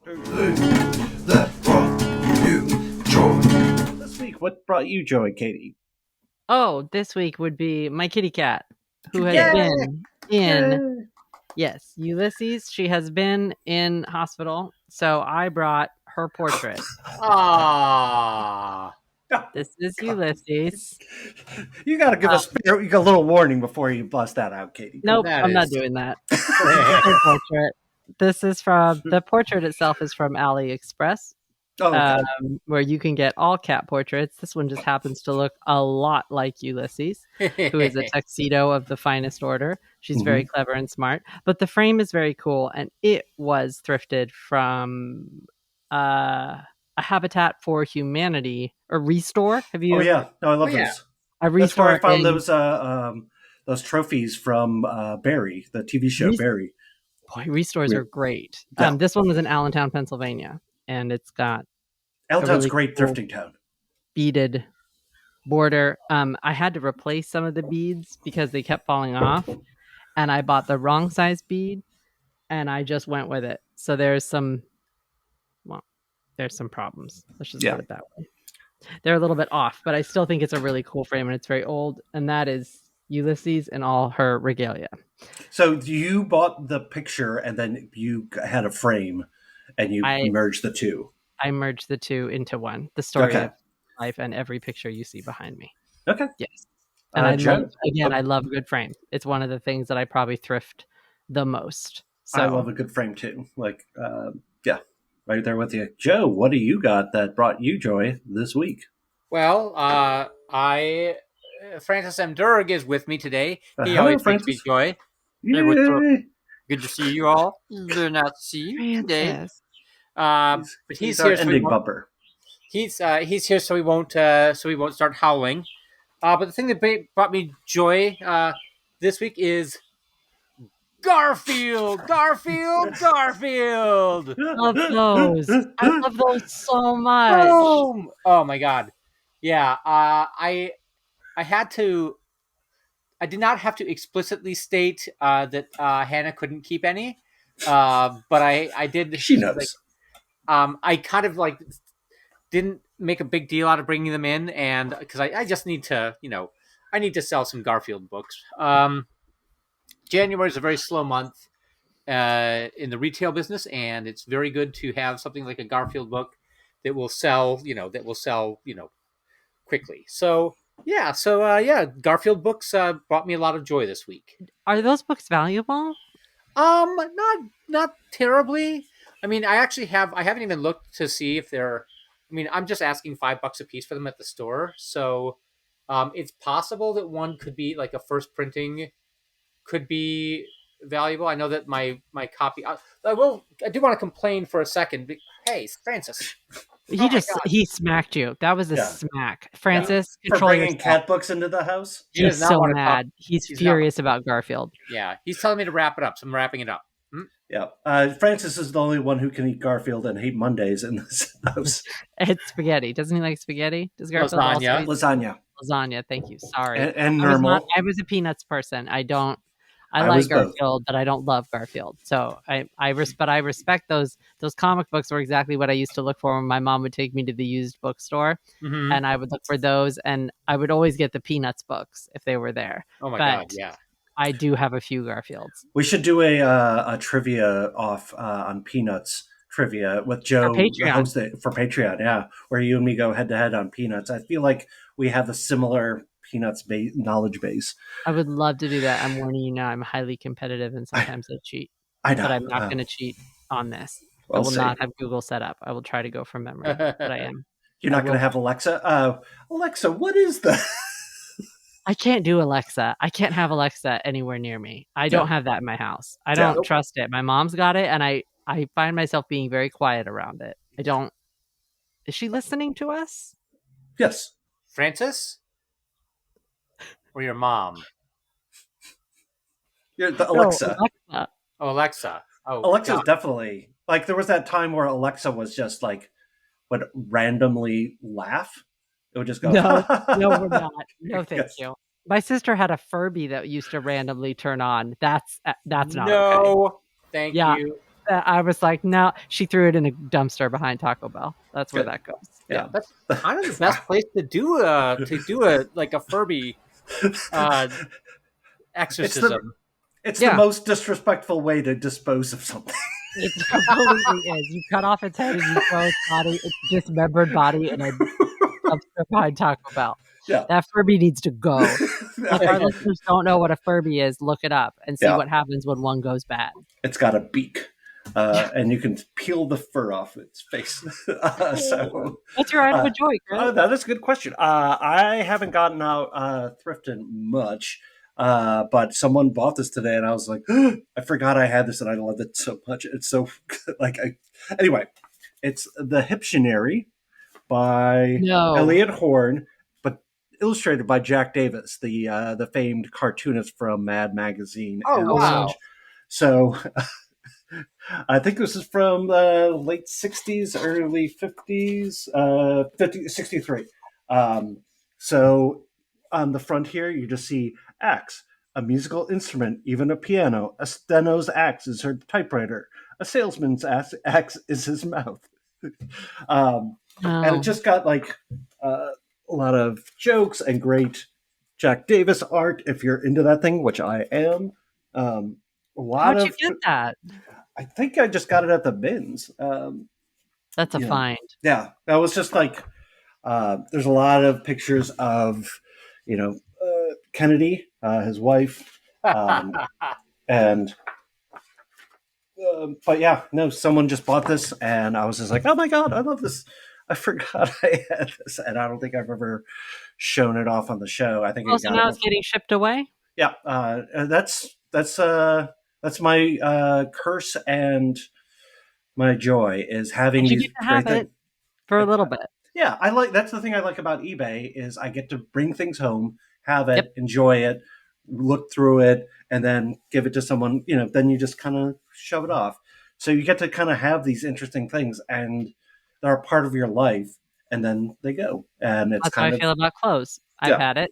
That brought you joy. This week, what brought you joy, Katie? Oh, this week would be my kitty cat, who has Yay! been in, Yay! yes, Ulysses. She has been in hospital. So I brought her portrait. Ah. This is Ulysses. You got to give us a little warning before you bust that out, Katie. Nope, That I'm not is- doing that. This is her portrait. This is from, the portrait itself is from AliExpress. Oh, okay. Where you can get all cat portraits. This one just happens to look a lot like Ulysses, who is a tuxedo of the finest order. She's very clever and smart, but the frame is very cool, and it was thrifted from a Habitat for Humanity or Restore. Have you? Oh yeah, no, I love yeah. those. A That's where Restore. I found those trophies from Barry, the TV show Barry. Boy, Restores are great. Yeah. This one was in Allentown, Pennsylvania, and it's got Allentown's really great cool thrifting town. beaded border. I had to replace some of the beads because they kept falling off, and I bought the wrong size bead, and I just went with it. So there's some problems. Let's just put it that way. They're a little bit off, but I still think it's a really cool frame, and it's very old, and that is Ulysses in all her regalia. So you bought the picture, and then you had a frame, and you merged the two. I merged the two into one. The story of life and every picture you see behind me. Okay. Yes. And I love a good frame. It's one of the things that I probably thrift the most. So I love a good frame too. Like, right there with you. Joe, what do you got that brought you joy this week? Well, Francis M. Durg is with me today. He Hello, always brings me Francis. joy. Yay! Hey, what's up? Good to see you all. Good not to see you today. But he's our here. ending bumper. He's here, so we won't start howling. But the thing that brought me joy this week is Garfield. I love those. I love those so much. Oh my god. Yeah. I did not have to explicitly state that Hannah couldn't keep any, but I did. She knows. I kind of didn't make a big deal out of bringing them in, and because I just need to, I need to sell some Garfield books. January is a very slow month in the retail business, and it's very good to have something like a Garfield book that will sell, quickly. So Garfield books brought me a lot of joy this week. Are those books valuable? Not terribly. I mean, I haven't even looked to see if they're. I mean, I'm just asking $5 a piece for them at the store, so it's possible that one could be like a first printing could be valuable. I know that my copy. I do want to complain for a second. Hey, Francis. He smacked you. That was a smack. Francis, for bringing cat books into the house. He's so mad. He's furious about Garfield. Yeah, he's telling me to wrap it up, so I'm wrapping it up. Yeah, Francis is the only one who can eat Garfield and hate Mondays in this house. It's spaghetti. Doesn't he like spaghetti? Does Garfield lasagna? Lasagna. Thank you. Sorry. And normal. I was a peanuts person. I like Garfield, but I don't love Garfield. So I respect those comic books were exactly what I used to look for when my mom would take me to the used bookstore, and I would look for those, and I would always get the Peanuts books if they were there. Oh my god, yeah. I do have a few Garfields. We should do a trivia off on Peanuts trivia with Joe for Patreon. Yeah, where you and me go head to head on Peanuts. I feel like we have a similar Peanuts knowledge base. I would love to do that. I'm warning you now. I'm highly competitive, and sometimes I cheat. I know, but I'm not going to cheat on this. I will not have Google set up. I will try to go from memory, but I am. You're not going to have Alexa? Alexa, what is that? I can't do Alexa. I can't have Alexa anywhere near me. I don't have that in my house. I don't trust it. My mom's got it, and I find myself being very quiet around it. I don't. Is she listening to us? Yes. Francis? Or your mom? You're the Alexa. Alexa. Oh, Alexa. Oh, Alexa's definitely there was that time where Alexa was just would randomly laugh. It would just go. No, we're not. No, thank you. My sister had a Furby that used to randomly turn on. That's not okay. Thank you. I was like, no, she threw it in a dumpster behind Taco Bell. That's where that goes. Yeah. That's kind of the best place to do a like a Furby It's the exorcism. it's the most disrespectful way to dispose of something. It completely is. You cut off its head and you throw its body, its dismembered body, in a dumpster behind Taco Bell. Yeah. That Furby needs to go. If our listeners don't know what a Furby is, look it up and see what happens when one goes bad. It's got a beak. And you can peel the fur off its face. So what's your item of joy, Chris? That is a good question. I haven't gotten out thrifting much, but someone bought this today, and I was like, I forgot I had this, and I loved it so much. It's so anyway, it's the Hiptionary by Elliot Horn, but illustrated by Jack Davis, the famed cartoonist from Mad Magazine. Oh, wow! Such. So. I think this is from the late 60s, early 50s, 63. So on the front here, you just see axe, a musical instrument, even a piano. A steno's axe is her typewriter. A salesman's axe is his mouth. And it just got like a lot of jokes and great Jack Davis art, if you're into that thing, which I am. How'd you get that? I think I just got it at the bins. That's a find. Yeah, that was just like there's a lot of pictures of Kennedy, his wife, and but yeah, no, someone just bought this, and I was just like, oh my god, I love this. I forgot I had this, and I don't think I've ever shown it off on the show. I think. So now it's getting shipped away. Yeah, that's my curse and my joy is having these. You get to have it for a little bit. Yeah, that's the thing I like about eBay is I get to bring things home, have it, enjoy it, look through it, and then give it to someone. Then you just kind of shove it off. So you get to kind of have these interesting things, and they're a part of your life, and then they go. And it's that's how I feel about clothes. I've had it.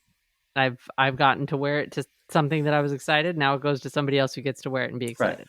I've gotten to wear it to something that I was excited. Now it goes to somebody else who gets to wear it and be excited.